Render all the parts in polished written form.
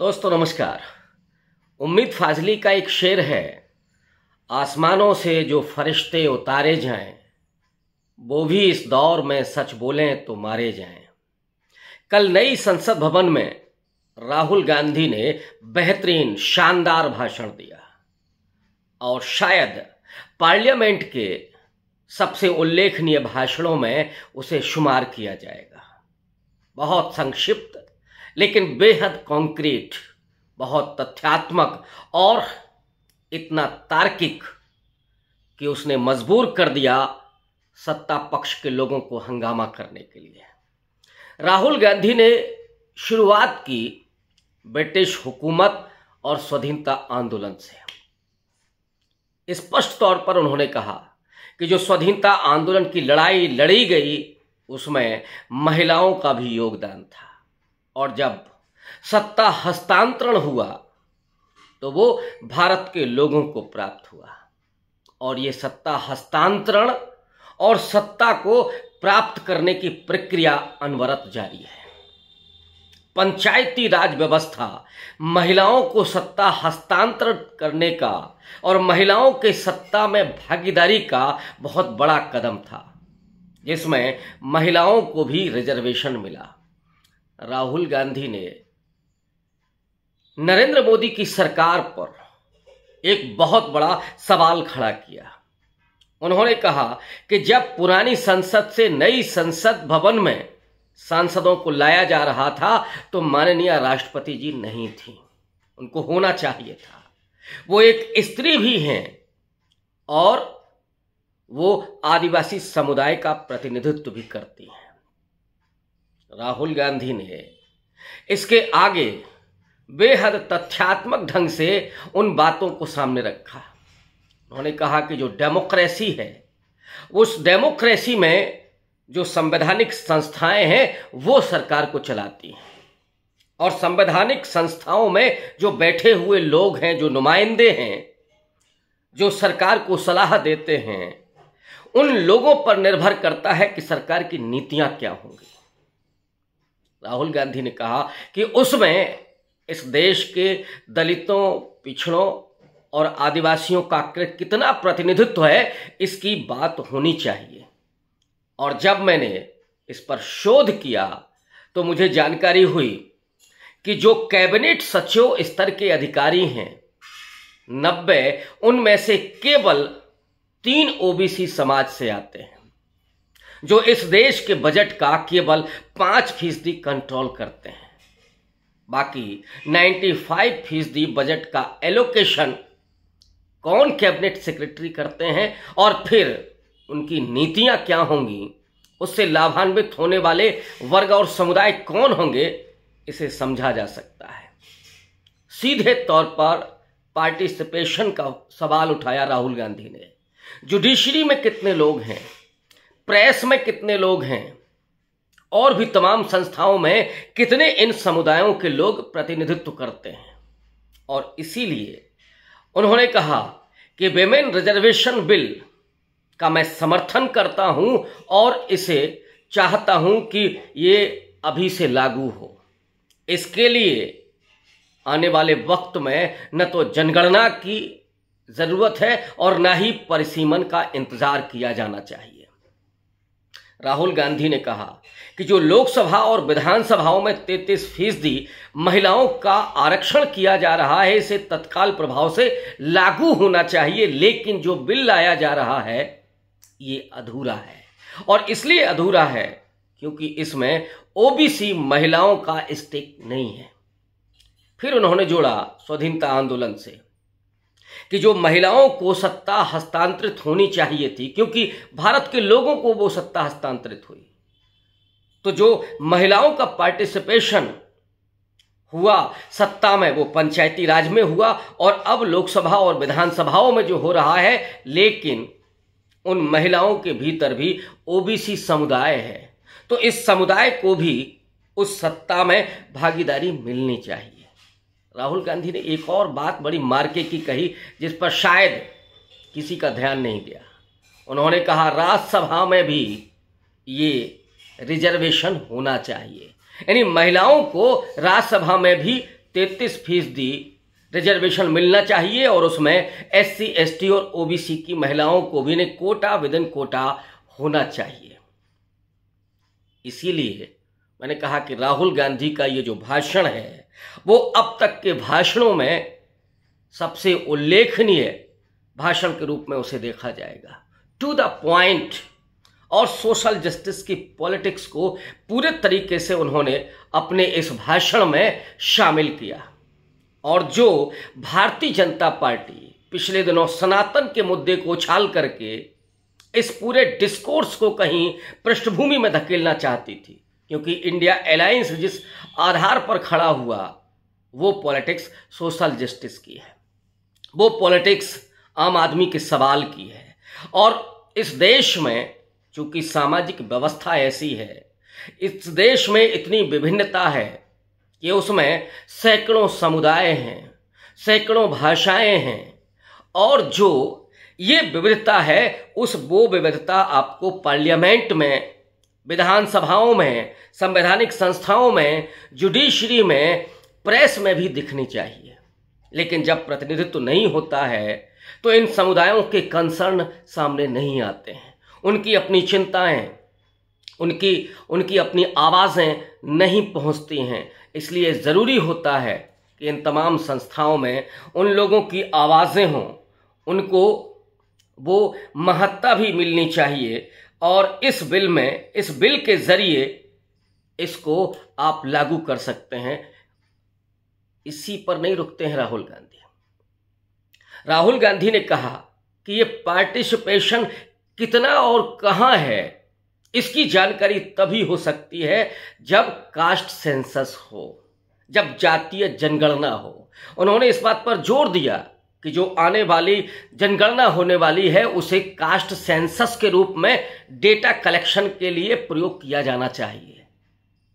दोस्तों नमस्कार। उम्मीद फाजली का एक शेर है, आसमानों से जो फरिश्ते उतारे जाएं वो भी इस दौर में सच बोलें तो मारे जाएं। कल नई संसद भवन में राहुल गांधी ने बेहतरीन शानदार भाषण दिया और शायद पार्लियामेंट के सबसे उल्लेखनीय भाषणों में उसे शुमार किया जाएगा। बहुत संक्षिप्त लेकिन बेहद कॉन्क्रीट, बहुत तथ्यात्मक और इतना तार्किक कि उसने मजबूर कर दिया सत्ता पक्ष के लोगों को हंगामा करने के लिए। राहुल गांधी ने शुरुआत की ब्रिटिश हुकूमत और स्वाधीनता आंदोलन से। स्पष्ट तौर पर उन्होंने कहा कि जो स्वाधीनता आंदोलन की लड़ाई लड़ी गई उसमें महिलाओं का भी योगदान था, और जब सत्ता हस्तांतरण हुआ तो वो भारत के लोगों को प्राप्त हुआ। और ये सत्ता हस्तांतरण और सत्ता को प्राप्त करने की प्रक्रिया अनवरत जारी है। पंचायती राज व्यवस्था महिलाओं को सत्ता हस्तांतरण करने का और महिलाओं के सत्ता में भागीदारी का बहुत बड़ा कदम था, जिसमें महिलाओं को भी रिजर्वेशन मिला। राहुल गांधी ने नरेंद्र मोदी की सरकार पर एक बहुत बड़ा सवाल खड़ा किया। उन्होंने कहा कि जब पुरानी संसद से नई संसद भवन में सांसदों को लाया जा रहा था तो माननीय राष्ट्रपति जी नहीं थी, उनको होना चाहिए था। वो एक स्त्री भी हैं और वो आदिवासी समुदाय का प्रतिनिधित्व भी करती हैं। राहुल गांधी ने इसके आगे बेहद तथ्यात्मक ढंग से उन बातों को सामने रखा। उन्होंने कहा कि जो डेमोक्रेसी है, उस डेमोक्रेसी में जो संवैधानिक संस्थाएं हैं वो सरकार को चलाती हैं, और संवैधानिक संस्थाओं में जो बैठे हुए लोग हैं, जो नुमाइंदे हैं, जो सरकार को सलाह देते हैं, उन लोगों पर निर्भर करता है कि सरकार की नीतियां क्या होंगी। राहुल गांधी ने कहा कि उसमें इस देश के दलितों, पिछड़ों और आदिवासियों का कितना प्रतिनिधित्व है, इसकी बात होनी चाहिए। और जब मैंने इस पर शोध किया तो मुझे जानकारी हुई कि जो कैबिनेट सचिव स्तर के अधिकारी हैं 90 उनमें से केवल 3 ओबीसी समाज से आते हैं, जो इस देश के बजट का केवल 5% कंट्रोल करते हैं। बाकी 95% बजट का एलोकेशन कौन कैबिनेट सेक्रेटरी करते हैं और फिर उनकी नीतियां क्या होंगी, उससे लाभान्वित होने वाले वर्ग और समुदाय कौन होंगे, इसे समझा जा सकता है। सीधे तौर पर पार्टिसिपेशन का सवाल उठाया राहुल गांधी ने। जुडिशरी में कितने लोग हैं, प्रेस में कितने लोग हैं, और भी तमाम संस्थाओं में कितने इन समुदायों के लोग प्रतिनिधित्व करते हैं। और इसीलिए उन्होंने कहा कि विमेन रिजर्वेशन बिल का मैं समर्थन करता हूं और इसे चाहता हूं कि ये अभी से लागू हो। इसके लिए आने वाले वक्त में न तो जनगणना की जरूरत है और न ही परिसीमन का इंतजार किया जाना चाहिए। राहुल गांधी ने कहा कि जो लोकसभा और विधानसभाओं में 33% महिलाओं का आरक्षण किया जा रहा है, इसे तत्काल प्रभाव से लागू होना चाहिए। लेकिन जो बिल लाया जा रहा है ये अधूरा है, और इसलिए अधूरा है क्योंकि इसमें ओबीसी महिलाओं का स्टेक नहीं है। फिर उन्होंने जोड़ा स्वाधीनता आंदोलन से कि जो महिलाओं को सत्ता हस्तांतरित होनी चाहिए थी, क्योंकि भारत के लोगों को वो सत्ता हस्तांतरित हुई, तो जो महिलाओं का पार्टिसिपेशन हुआ सत्ता में वो पंचायती राज में हुआ, और अब लोकसभा और विधानसभाओं में जो हो रहा है, लेकिन उन महिलाओं के भीतर भी ओबीसी समुदाय है, तो इस समुदाय को भी उस सत्ता में भागीदारी मिलनी चाहिए। राहुल गांधी ने एक और बात बड़ी मार्के की कही, जिस पर शायद किसी का ध्यान नहीं दिया। उन्होंने कहा राज्यसभा में भी ये रिजर्वेशन होना चाहिए, यानी महिलाओं को राज्यसभा में भी 33% रिजर्वेशन मिलना चाहिए और उसमें SC, ST और OBC की महिलाओं को भी कोटा विदिन कोटा होना चाहिए। इसीलिए मैंने कहा कि राहुल गांधी का ये जो भाषण है वो अब तक के भाषणों में सबसे उल्लेखनीय भाषण के रूप में उसे देखा जाएगा। टू द पॉइंट और सोशल जस्टिस की पॉलिटिक्स को पूरे तरीके से उन्होंने अपने इस भाषण में शामिल किया। और जो भारतीय जनता पार्टी पिछले दिनों सनातन के मुद्दे को उछाल करके इस पूरे डिस्कोर्स को कहीं पृष्ठभूमि में धकेलना चाहती थी, क्योंकि इंडिया अलायंस जिस आधार पर खड़ा हुआ वो पॉलिटिक्स सोशल जस्टिस की है, वो पॉलिटिक्स आम आदमी के सवाल की है। और इस देश में चूंकि सामाजिक व्यवस्था ऐसी है, इस देश में इतनी विभिन्नता है कि उसमें सैकड़ों समुदाय हैं, सैकड़ों भाषाएं हैं, और जो ये विविधता है वो विविधता आपको पार्लियामेंट में, विधानसभाओं में, संवैधानिक संस्थाओं में, जुडिशरी में, प्रेस में भी दिखनी चाहिए। लेकिन जब प्रतिनिधित्व नहीं होता है तो इन समुदायों के कंसर्न सामने नहीं आते हैं, उनकी अपनी चिंताएं, उनकी अपनी आवाज़ें नहीं पहुंचती हैं। इसलिए ज़रूरी होता है कि इन तमाम संस्थाओं में उन लोगों की आवाज़ें हों, उनको वो महत्ता भी मिलनी चाहिए। और इस बिल के ज़रिए इसको आप लागू कर सकते हैं। इसी पर नहीं रुकते हैं राहुल गांधी ने कहा कि ये पार्टिसिपेशन कितना और कहां है, इसकी जानकारी तभी हो सकती है जब कास्ट सेंसस हो, जब जातीय जनगणना हो। उन्होंने इस बात पर जोर दिया कि जो आने वाली जनगणना होने वाली है उसे कास्ट सेंसस के रूप में डेटा कलेक्शन के लिए प्रयोग किया जाना चाहिए।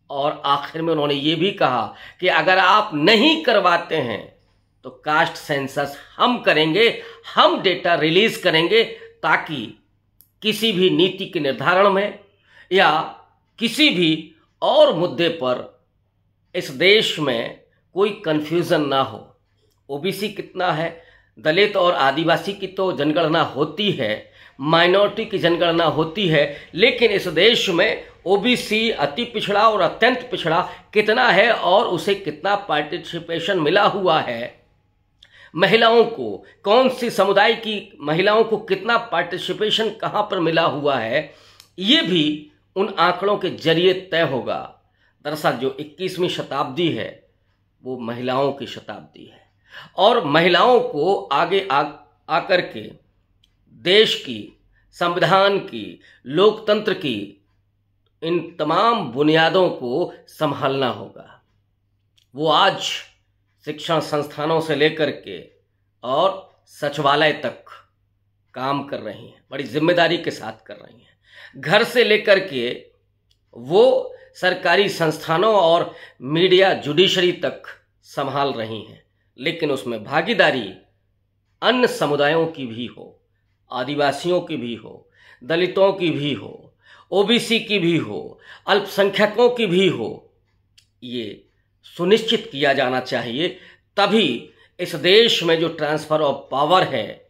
और आखिर में उन्होंने ये भी कहा कि अगर आप नहीं करवाते हैं तो कास्ट सेंसस हम करेंगे, हम डेटा रिलीज करेंगे, ताकि किसी भी नीति के निर्धारण में या किसी भी और मुद्दे पर इस देश में कोई कंफ्यूजन ना हो। ओबीसी कितना है, दलित और आदिवासी की तो जनगणना होती है, माइनॉरिटी की जनगणना होती है, लेकिन इस देश में ओबीसी, अति पिछड़ा और अत्यंत पिछड़ा कितना है और उसे कितना पार्टिसिपेशन मिला हुआ है, महिलाओं को, कौन सी समुदाय की महिलाओं को कितना पार्टिसिपेशन कहां पर मिला हुआ है, ये भी उन आंकड़ों के जरिए तय होगा। दरअसल जो 21वीं शताब्दी है वो महिलाओं की शताब्दी है और महिलाओं को आगे आकर के देश की, संविधान की, लोकतंत्र की इन तमाम बुनियादों को संभालना होगा। वो आज शिक्षण संस्थानों से लेकर के और सचिवालय तक काम कर रही हैं, बड़ी जिम्मेदारी के साथ कर रही हैं। घर से लेकर के वो सरकारी संस्थानों और मीडिया, जुडिशरी तक संभाल रही हैं, लेकिन उसमें भागीदारी अन्य समुदायों की भी हो, आदिवासियों की भी हो, दलितों की भी हो, ओबीसी की भी हो, अल्पसंख्यकों की भी हो, ये सुनिश्चित किया जाना चाहिए। तभी इस देश में जो ट्रांसफर ऑफ पावर है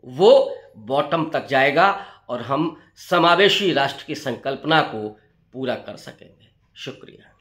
वो बॉटम तक जाएगा और हम समावेशी राष्ट्र की संकल्पना को पूरा कर सकेंगे। शुक्रिया।